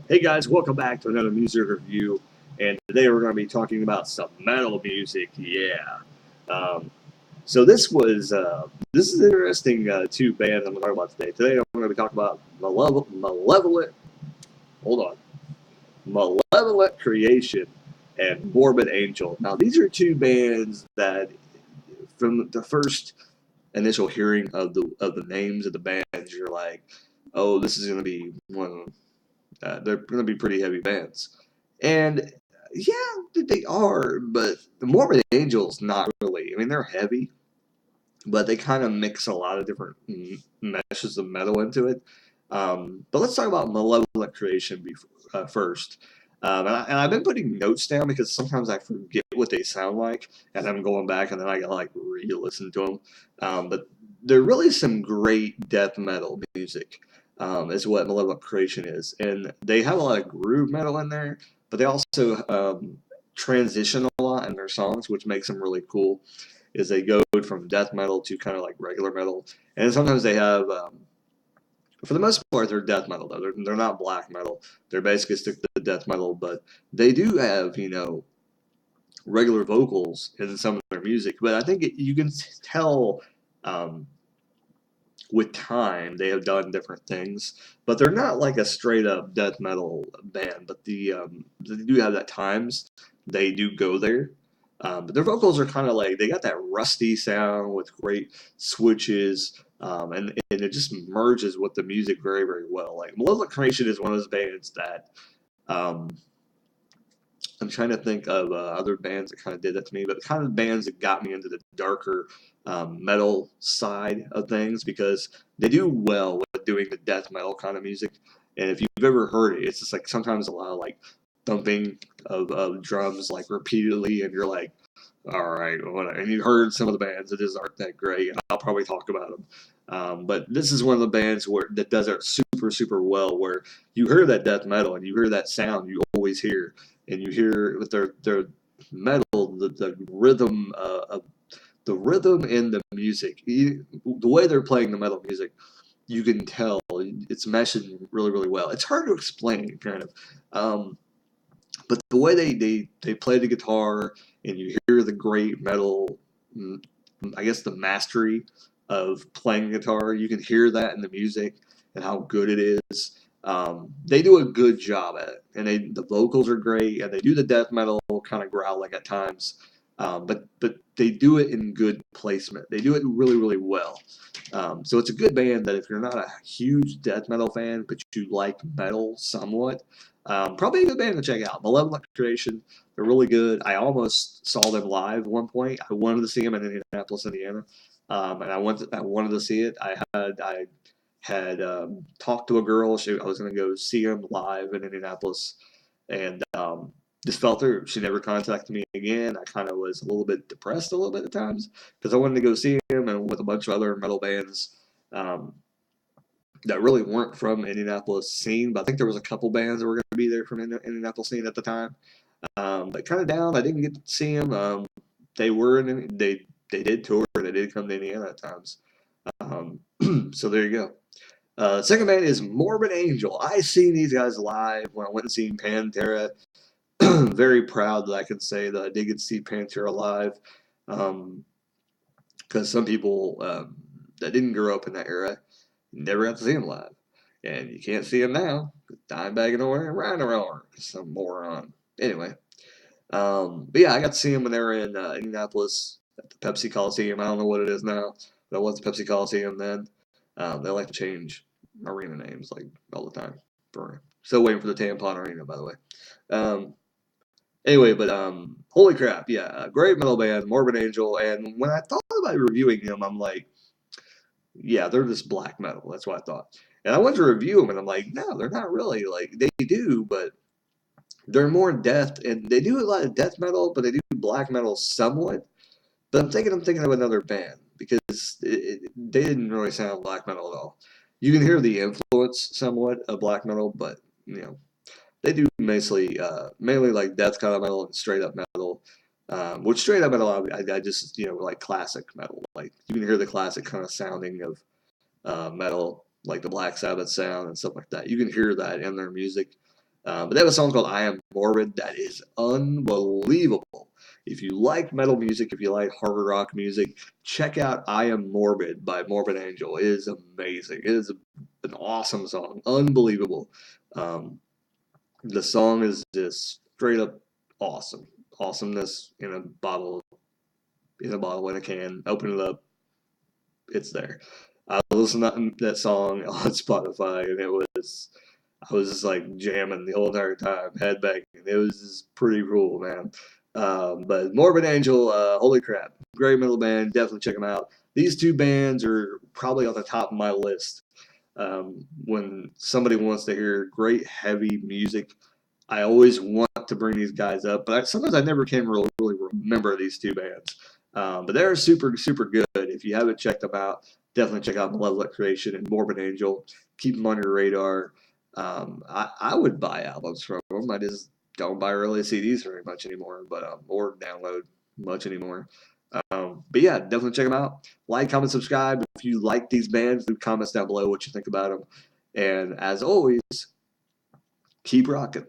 Hey guys, welcome back to another music review. And today we're going to be talking about some metal music. Yeah. Um, so this is interesting. Two bands I'm going to talk about today. Today I'm going to be talking about Malevolent. Hold on, Malevolent Creation and Morbid Angel. Now these are two bands that, from the first initial hearing of the names of the bands, you're like, oh, this is going to be one. They're going to be pretty heavy bands. And yeah, they are, but the Morbid Angels, not really. I mean, they're heavy, but they kind of mix a lot of different meshes of metal into it. But let's talk about Malevolent Creation first. And I've been putting notes down because sometimes I forget what they sound like, and I'm going back and then I gotta like re-listen to them. But they're really some great death metal music, is what Malevolent Creation is, and they have a lot of groove metal in there, but they also transition a lot in their songs, which makes them really cool. Is they go from death metal to kind of like regular metal, and sometimes they have for the most part, they're death metal though. They're not black metal. They're basically stick to death metal, but they do have regular vocals in some of their music. But I think you can tell um, with time they have done different things, but they're not like a straight up death metal band. But they do have at times they do go there. But their vocals are kind of like they got that rusty sound with great switches, and it just merges with the music very very well. Like Malevolent Creation is one of those bands that um, I'm trying to think of other bands that kind of did that to me, but the kind of bands that got me into the darker metal side of things because they do well with doing the death metal kind of music. And if you've ever heard it, it's just like sometimes a lot of like thumping of drums like repeatedly, and you're like, all right, whatever. And you've heard some of the bands that just aren't that great, and I'll probably talk about them. But this is one of the bands that does it super super well, where you hear that death metal and you hear that sound you always hear, and you hear with their metal the rhythm of the rhythm in the music, the way they're playing the metal music, you can tell it's meshing really really well. It's hard to explain, kind of. But the way they play the guitar and you hear the great metal, mm, I guess the mastery of playing guitar, you can hear that in the music and how good it is. They do a good job at it, and the vocals are great, and they do the death metal kind of growling at times, but they do it in good placement. They do it really really well. So it's a good band that if you're not a huge death metal fan, but you like metal somewhat, probably a good band to check out. Malevolent Creation, they're really good. I almost saw them live at one point. I wanted to see them in Indianapolis, Indiana, and I wanted to see it. I had talked to a girl. I was going to go see them live in Indianapolis, and just fell through. She never contacted me again. I kind of was a little bit depressed a little bit at times because I wanted to go see him and with a bunch of other metal bands. Um, that really weren't from Indianapolis scene, but I think there was a couple bands that were going to be there from Indianapolis scene at the time. But kind of down, I didn't get to see them. They were in, they did tour. They did come to Indiana at times. Um, so there you go. Second band is Morbid Angel. I seen these guys live when I went and seen Pantera. Very proud that I can say that I did get to see Pantera live. Um, because some people that didn't grow up in that era never got to see him live. And you can't see him now. Dimebag and Rhino some moron. Anyway, but yeah, I got to see him when they were in Indianapolis at the Pepsi Coliseum. I don't know what it is now, but it was the Pepsi Coliseum then. They like to change arena names like all the time. Still waiting for the Tampon Arena, by the way. Um, Anyway, but holy crap, yeah, great metal band, Morbid Angel. And when I thought about reviewing them, I'm like, yeah, they're just black metal. That's what I thought. And I went to review them, and I'm like, no, they're not really. Like they do, but they're more death, and they do a lot of death metal, but they do black metal somewhat. But I'm thinking of another band because they didn't really sound black metal at all. You can hear the influence somewhat of black metal, but you know they do mainly like death kind of metal and straight up metal. Which straight up metal, I just like classic metal. Like you can hear the classic kind of sounding of metal, like the Black Sabbath sound and stuff like that. You can hear that in their music. But they have a song called I Am Morbid that is unbelievable. If you like metal music, if you like hard rock music, check out I Am Morbid by Morbid Angel. It is amazing. It is an awesome song. Unbelievable. Um, the song is just straight up awesome. Awesomeness in a can. Open it up, it's there. I listened to that song on Spotify, and I was just like jamming the whole entire time, headbanging. It was just pretty cool, man. But Morbid Angel, holy crap, great metal band. Definitely check them out. These two bands are probably on the top of my list. When somebody wants to hear great heavy music, I always want to bring these guys up, but sometimes I never can really remember these two bands. But they're super, super good. If you haven't checked them out, definitely check out Malevolent Creation and Morbid Angel. Keep them on your radar. I would buy albums from them. I just don't buy really CDs very much anymore, but or download much anymore. But yeah, definitely check them out. Like, comment, subscribe. If you like these bands, leave comments down below what you think about them. And as always, keep rocking.